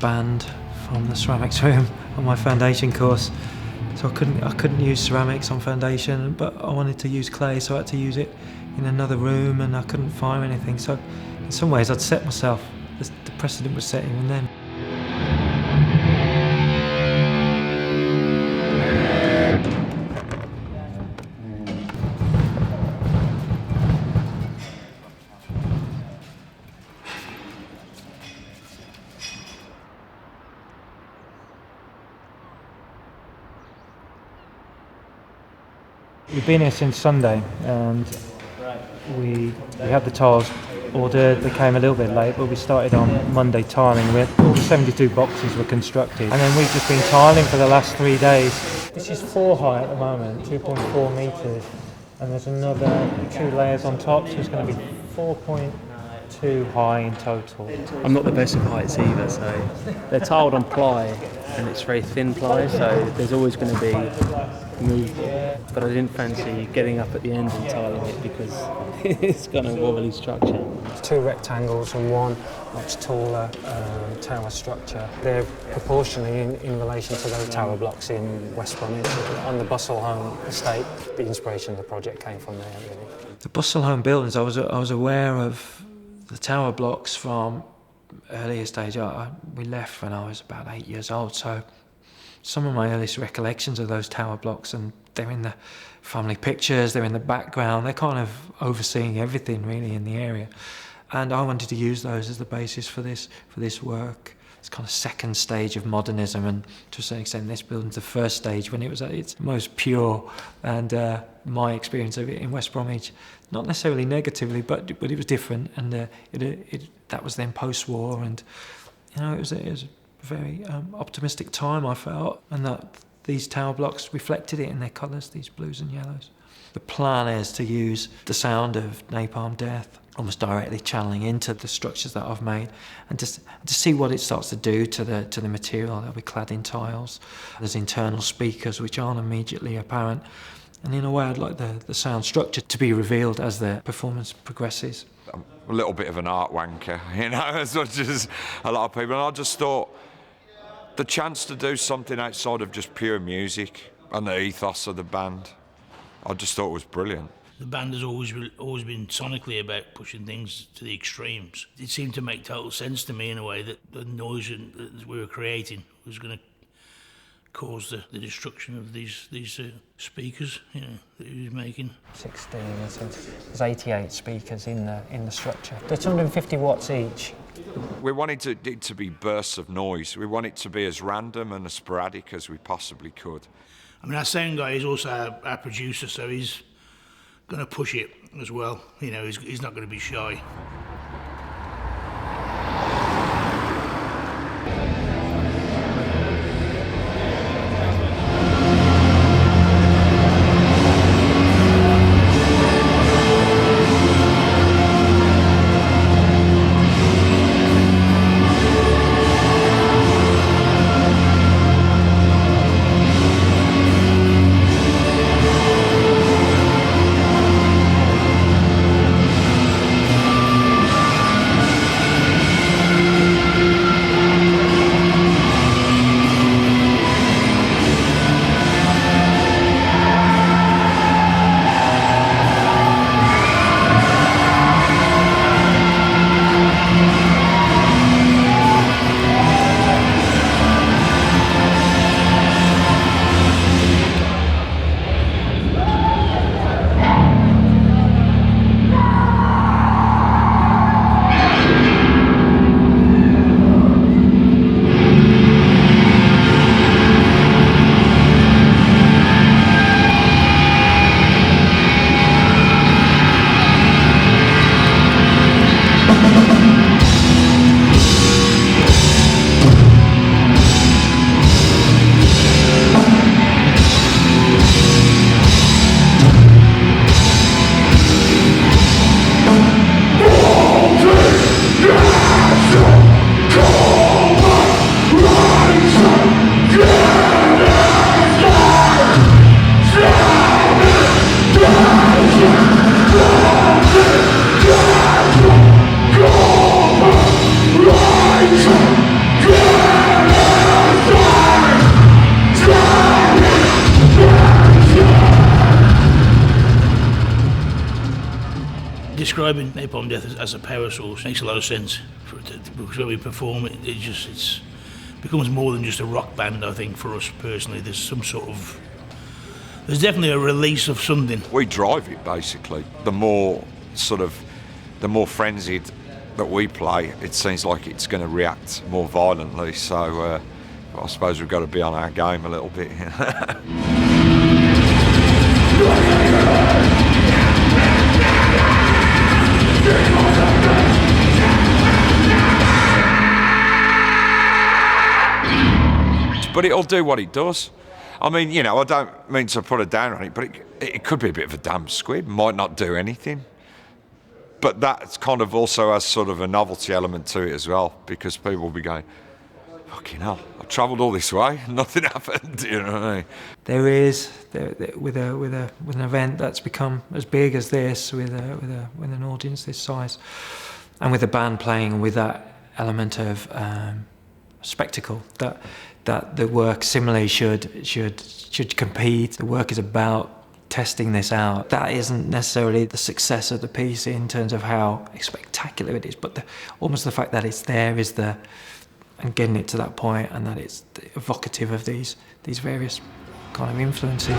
banned from the ceramics room on my foundation course, so I couldn't use ceramics on foundation, but I wanted to use clay, so I had to use it in another room, and I couldn't find anything. So in some ways I'd set myself, the precedent was set even then. We've been here since Sunday, and we had the tiles ordered. They came a little bit late, but we started on Monday tiling. All the 72 boxes were constructed, and then we've just been tiling for the last 3 days. This is 4 high at the moment, 2.4 metres, and there's another 2 layers on top, so it's going to be 4.2 high in total. I'm not the best with heights either, so they're tiled on ply, and it's very thin ply, so there's always going to be movement. But I didn't fancy getting up at the end and tiling it because it's got a wobbly structure. 2 rectangles and 1 much taller tower structure. They're proportionally in relation to those tower blocks in West Bromwich on the Bustleholme estate. The inspiration of the project came from there, really. The Bustleholme buildings, I was aware of the tower blocks from earlier stage. We left when I was about 8 years old, so some of my earliest recollections of those tower blocks, and they're in the family pictures, they're in the background, they're kind of overseeing everything really in the area. And I wanted to use those as the basis for this work. It's kind of second stage of modernism, and to a certain extent this building's the first stage when it was at its most pure. And my experience of it in West Bromwich, not necessarily negatively, but it was different, and that was then post-war, and it was a very optimistic time, I felt, and that these tower blocks reflected it in their colours, these blues and yellows. The plan is to use the sound of Napalm Death almost directly channeling into the structures that I've made, and to see what it starts to do to the material. They'll be clad in tiles. There's internal speakers which aren't immediately apparent, and in a way I'd like the sound structure to be revealed as the performance progresses. I'm a little bit of an art wanker, as much as a lot of people, and I just thought the chance to do something outside of just pure music and the ethos of the band, I just thought it was brilliant. The band has always been sonically about pushing things to the extremes. It seemed to make total sense to me in a way that the noise that we were creating was going to cause the destruction of these speakers, that he was making. 16, there's 88 speakers in the structure. They're 250 watts each. We wanted it to be bursts of noise. We want it to be as random and as sporadic as we possibly could. I mean, our sound guy is also our producer, so he's going to push it as well. He's not going to be shy. describing Napalm Death as a power source makes a lot of sense because when we perform it, it becomes more than just a rock band. I think for us personally, there's definitely a release of something. We drive it basically. The more frenzied that we play, it seems like it's going to react more violently. So I suppose we've got to be on our game a little bit. But it'll do what it does. I mean, you know, I don't mean to put a down on it, but it could be a bit of a damn squib, might not do anything. But that kind of also has sort of a novelty element to it as well, because people will be going, fucking hell, I travelled all this way and nothing happened, you know what I mean? There is, with an event that's become as big as this, with an audience this size, and with a band playing with that element of spectacle, that the work similarly should compete. The work is about testing this out. That isn't necessarily the success of the piece in terms of how spectacular it is, but almost the fact that it's there is and getting it to that point, and that it's evocative of these various kind of influences.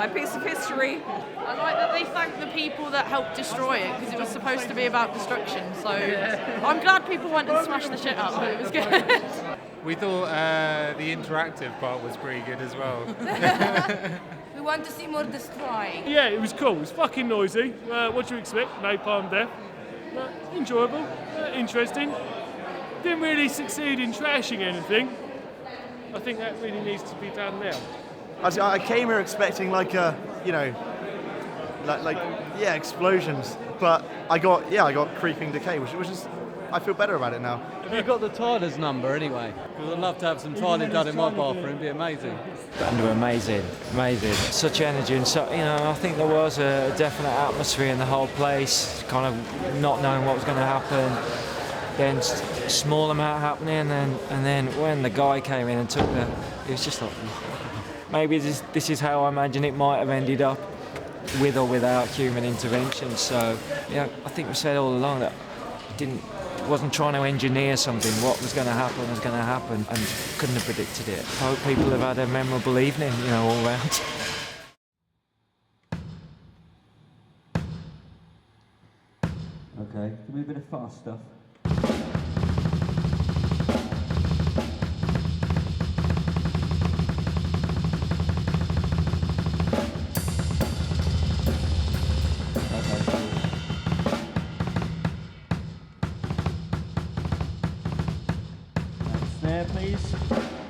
my piece of history. I like that they thanked the people that helped destroy it, because it was supposed to be about destruction. So I'm glad people went and smashed the shit up, but it was good. We thought the interactive part was pretty good as well. We want to see more destroying. Yeah, it was cool. It was fucking noisy. What do you expect? Napalm Death. Enjoyable, interesting. Didn't really succeed in trashing anything. I think that really needs to be done now. I came here expecting like a, explosions, but I got creeping decay, which is, I feel better about it now. Have you got the tiler's number anyway? Because I'd love to have some tiling done in my bathroom, it'd be amazing. Amazing. Such energy, and so, I think there was a definite atmosphere in the whole place, kind of not knowing what was going to happen. then small amount happening, and then when the guy came in and took it was just like, maybe this is how I imagine it might have ended up, with or without human intervention. So yeah, I think we said all along that wasn't trying to engineer something. What was going to happen was going to happen, and couldn't have predicted it. I hope people have had a memorable evening, all round. Okay, can we do a bit of fast stuff? Next snare, please.